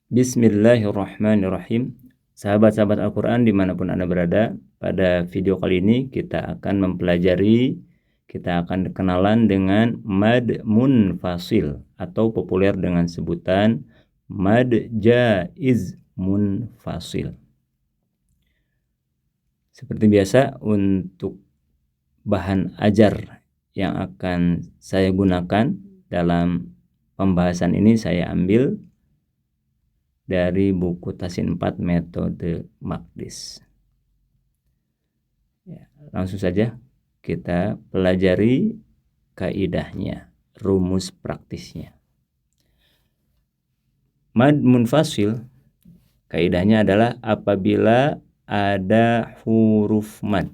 Bismillahirrahmanirrahim. Sahabat-sahabat Al-Quran dimanapun Anda berada, pada video kali ini kita akan kenalan dengan mad munfasil atau populer dengan sebutan mad jaiz munfasil. Seperti biasa, untuk bahan ajar yang akan saya gunakan dalam pembahasan ini saya ambil dari buku Tasin 4 Metode Maqdis. Ya, langsung saja kita pelajari kaidahnya, rumus praktisnya. Mad munfasil, kaidahnya adalah apabila ada huruf mad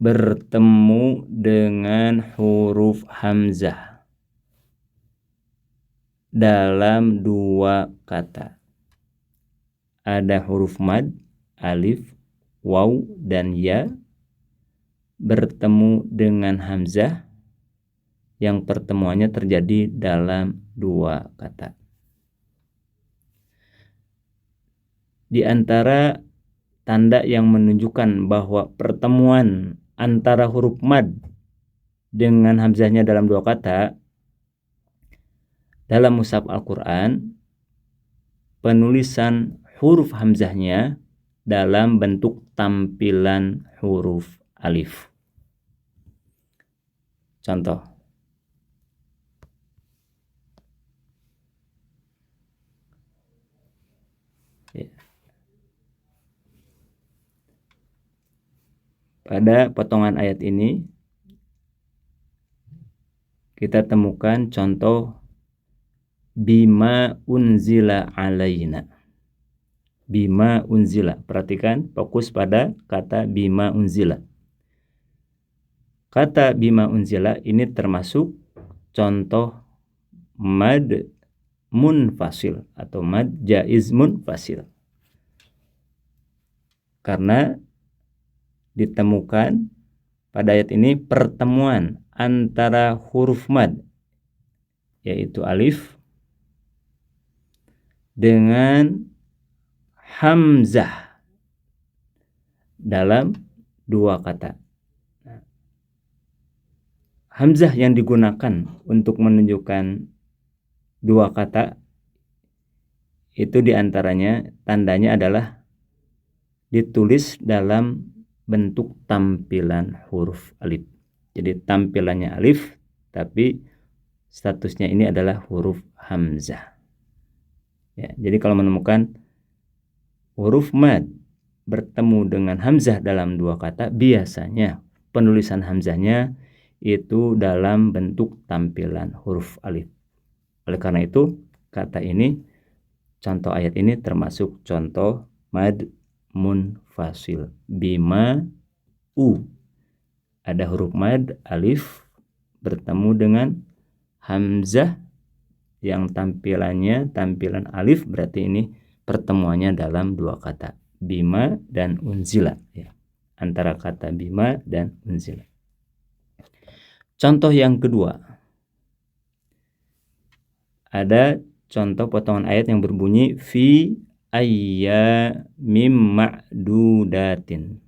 bertemu dengan huruf hamzah dalam dua kata. Ada huruf mad, alif, waw, dan ya bertemu dengan hamzah yang pertemuannya terjadi dalam dua kata. Di antara tanda yang menunjukkan bahwa pertemuan antara huruf mad dengan hamzahnya dalam dua kata dalam mushaf Al-Quran, penulisan huruf hamzahnya dalam bentuk tampilan huruf alif. Contoh. Pada potongan ayat ini kita temukan contoh bima unzila alaina. Bima unzila. Perhatikan, fokus pada kata bima unzila. Kata bima unzila ini termasuk contoh mad munfasil atau mad jaiz munfasil. Karena ditemukan pada ayat ini pertemuan antara huruf mad yaitu alif dengan hamzah dalam dua kata. Hamzah yang digunakan untuk menunjukkan dua kata itu diantaranya tandanya adalah ditulis dalam bentuk tampilan huruf alif. Jadi tampilannya alif tapi statusnya ini adalah huruf hamzah. Ya, jadi kalau menemukan huruf mad bertemu dengan hamzah dalam dua kata, biasanya penulisan hamzahnya itu dalam bentuk tampilan huruf alif. Oleh karena itu, kata ini, contoh ayat ini termasuk contoh mad munfasil. Bima ada huruf mad alif bertemu dengan hamzah yang tampilan alif, berarti ini pertemuannya dalam dua kata bima dan unzila, ya, antara kata bima dan unzila. Contoh yang kedua, ada contoh potongan ayat yang berbunyi fi ayyamin ma'dudatin.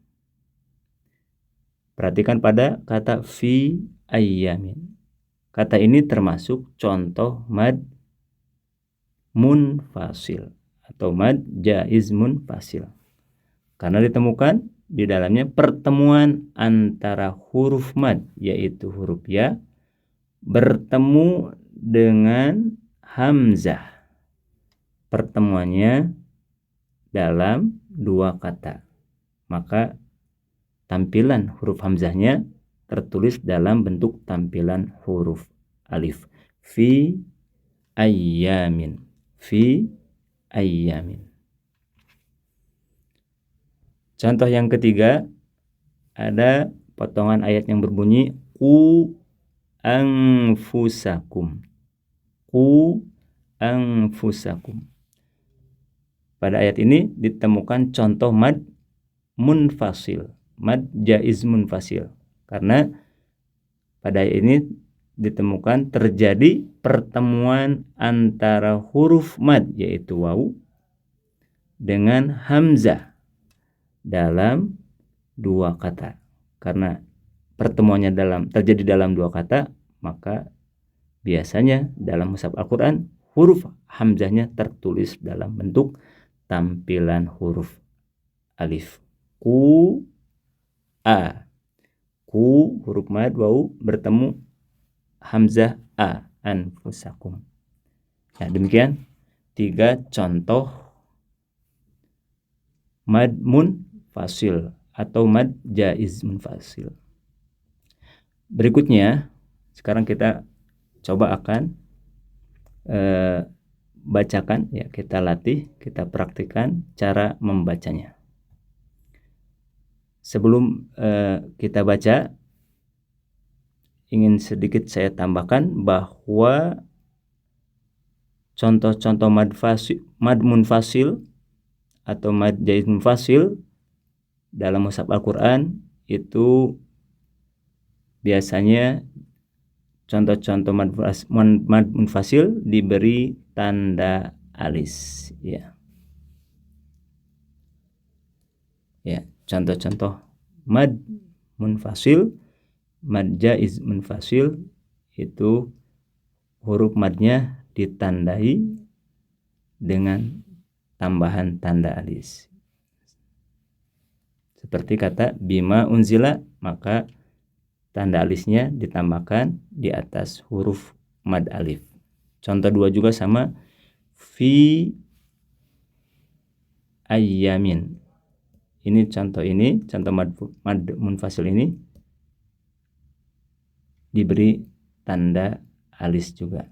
Perhatikan pada kata fi ayyamin. Kata ini termasuk contoh mad munfasil atau mad jaiz munfasil. Karena ditemukan di dalamnya pertemuan antara huruf mad yaitu huruf ya bertemu dengan hamzah. Pertemuannya dalam dua kata. Maka tampilan huruf hamzahnya tertulis dalam bentuk tampilan huruf alif. Fi ayyamin. Fi ayyamin. Contoh yang ketiga, ada potongan ayat yang berbunyi qu anfusakum. Qu anfusakum. Pada ayat ini ditemukan contoh mad munfasil, mad jaiz munfasil. Karena pada ayat ini ditemukan terjadi pertemuan antara huruf mad yaitu waw dengan hamzah dalam dua kata. Karena pertemuannya terjadi dalam dua kata, maka biasanya dalam mushaf Al-Quran huruf hamzahnya tertulis dalam bentuk tampilan huruf alif. Ku a. Ku huruf mad waw bertemu hamzah a, anfusakum. Ya, demikian 3 contoh mad munfasil atau mad jaiz munfasil. Berikutnya sekarang kita coba akan bacakan, ya, kita latih, kita praktikkan cara membacanya. Sebelum kita baca, ingin sedikit saya tambahkan bahwa contoh-contoh mad munfasil atau mad jaiz munfasil dalam mushaf Al-Quran itu biasanya contoh-contoh mad munfasil diberi tanda alis, ya. Ya, contoh-contoh mad munfasil, mad jaiz munfasil itu huruf madnya ditandai dengan tambahan tanda alis. Seperti kata bima unzila, maka tanda alisnya ditambahkan di atas huruf mad alif. Contoh 2 juga sama, fi ayyamin. Ini contoh mad munfasil ini diberi tanda alis juga.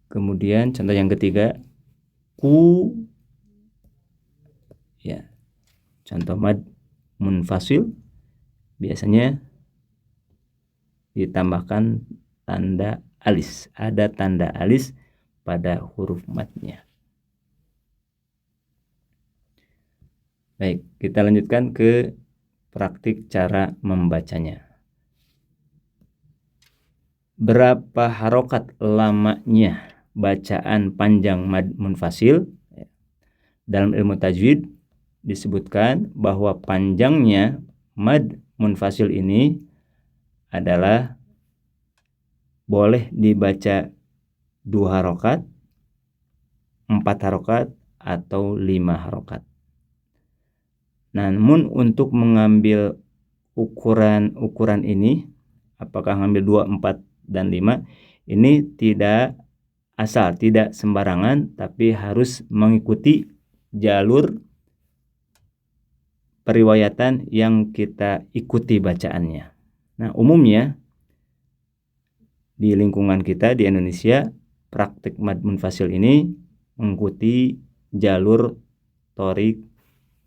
Kemudian contoh yang ketiga, ku, ya, contoh mad munfasil biasanya ditambahkan tanda alis, ada tanda alis pada huruf madnya. Baik, kita lanjutkan ke praktik cara membacanya. Berapa harokat lamanya bacaan panjang mad munfasil? Dalam ilmu tajwid disebutkan bahwa panjangnya mad munfasil ini adalah boleh dibaca 2 harokat, 4 harokat, atau 5 harokat. Namun untuk mengambil ukuran ini, apakah ngambil 2, 4, dan 5, ini tidak asal, tidak sembarangan, tapi harus mengikuti jalur periwayatan yang kita ikuti bacaannya. Nah, umumnya di lingkungan kita di Indonesia, praktik mad munfasil ini mengikuti jalur thorik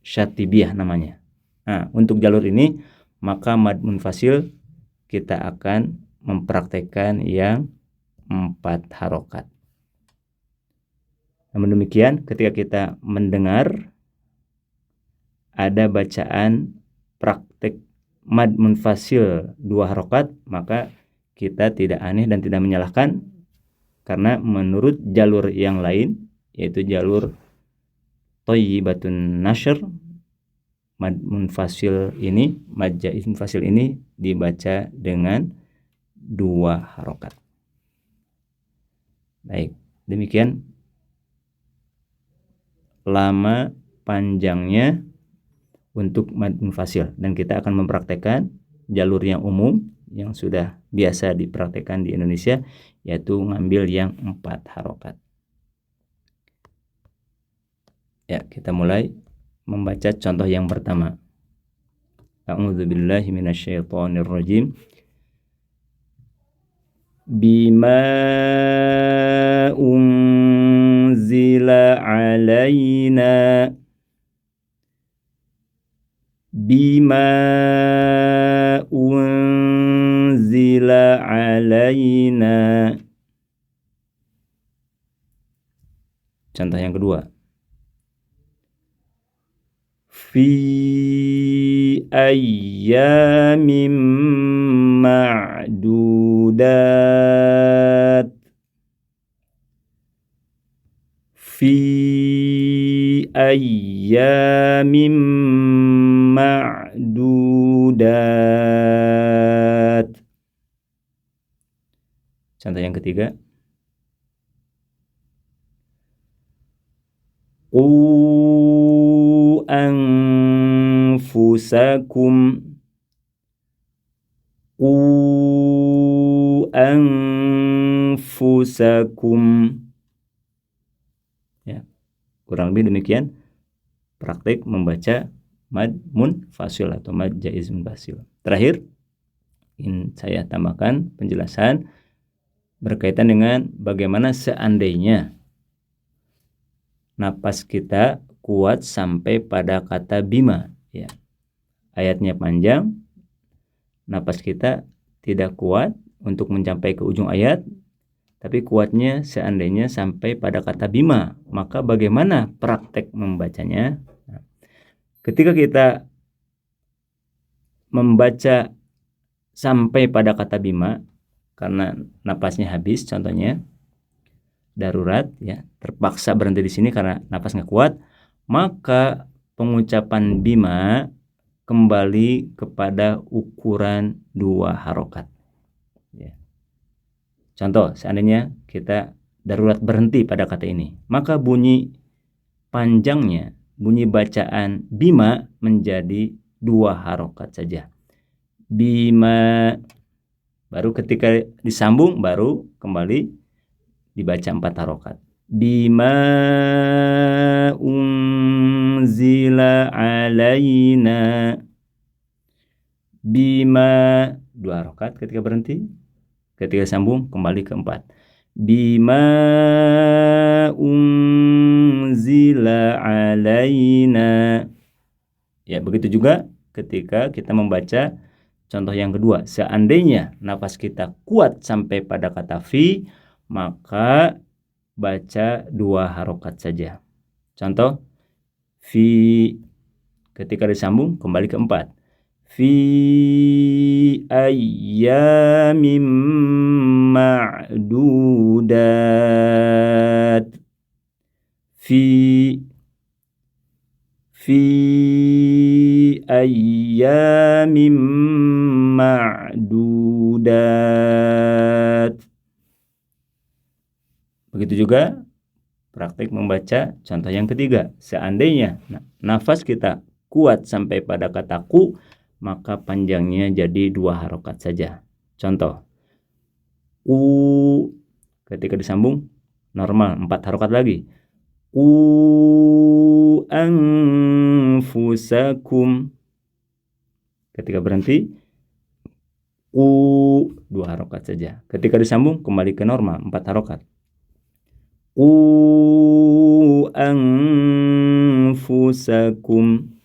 syatibiyah namanya. Nah, untuk jalur ini maka mad munfasil kita akan mempraktekkan yang 4 harokat. Namun demikian, ketika kita mendengar ada bacaan praktek mad munfasil 2 harokat, maka kita tidak aneh dan tidak menyalahkan, karena menurut jalur yang lain, yaitu jalur thayyibatun nashr, mad munfasil ini, mad jaiz munfasil ini dibaca dengan 2 harokat. Baik, demikian lama panjangnya untuk mad munfasil, dan kita akan mempraktekkan jalur yang umum yang sudah biasa dipraktekkan di Indonesia, yaitu ngambil yang 4 harokat. Ya, kita mulai membaca contoh yang pertama. A'udzubillahi minasyaitonirrajim. Bima unzila alaina. Bima unzila alaina. Contoh yang kedua. Fi ayyamin ma'dudat. Fi ayyamin ma'dudat. Contoh yang ketiga. Qu anfusakum. Qu anfusakum. Ya, kurang lebih demikian praktik membaca mad munfasil atau mad jaiz munfasil. Terakhir, ingin saya tambahkan penjelasan berkaitan dengan bagaimana seandainya napas kita kuat sampai pada kata bima. Ya, ayatnya panjang, napas kita tidak kuat untuk mencapai ke ujung ayat, tapi kuatnya seandainya sampai pada kata bima. Maka bagaimana praktek membacanya? Nah, ketika kita membaca sampai pada kata bima karena napasnya habis, contohnya darurat, ya, terpaksa berhenti di sini karena napas nggak kuat, maka pengucapan bima kembali kepada ukuran 2 harokat. Ya. Contoh, seandainya kita darurat berhenti pada kata ini, maka bunyi panjangnya, bunyi bacaan bima menjadi 2 harokat saja. Bima, baru ketika disambung baru kembali dibaca 4 harokat. Bima unzila alaina. Bima 2 harokat ketika berhenti. Ketika sambung kembali ke 4. Bima unzila alaina. Ya, begitu juga ketika kita membaca contoh yang kedua. Seandainya nafas kita kuat sampai pada kata fi, maka baca 2 harokat saja. Contoh, fi ketika disambung kembali ke 4. Fi ayyamin ma'dudat. Fi ayyamin ma'dudat. Begitu juga praktik membaca contoh yang ketiga. Seandainya nafas kita kuat sampai pada kata ku, maka panjangnya jadi 2 harokat saja. Contoh, ku ketika disambung normal 4 harokat lagi. Ku anfusakum. Ketika berhenti, ku 2 harokat saja. Ketika disambung kembali ke normal 4 harokat. Ku anfusakum.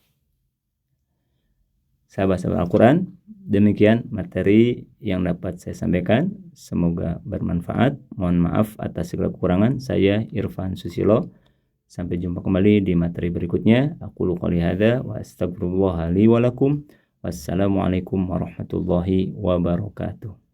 Sahabat-sahabat Al-Quran, demikian materi yang dapat saya sampaikan. Semoga bermanfaat. Mohon maaf atas segala kekurangan. Saya Irfan Susilo. Sampai jumpa kembali di materi berikutnya. Aqulu qouli hadza wa astaghfirullah li wa lakum. Wassalamualaikum warahmatullahi wabarakatuh.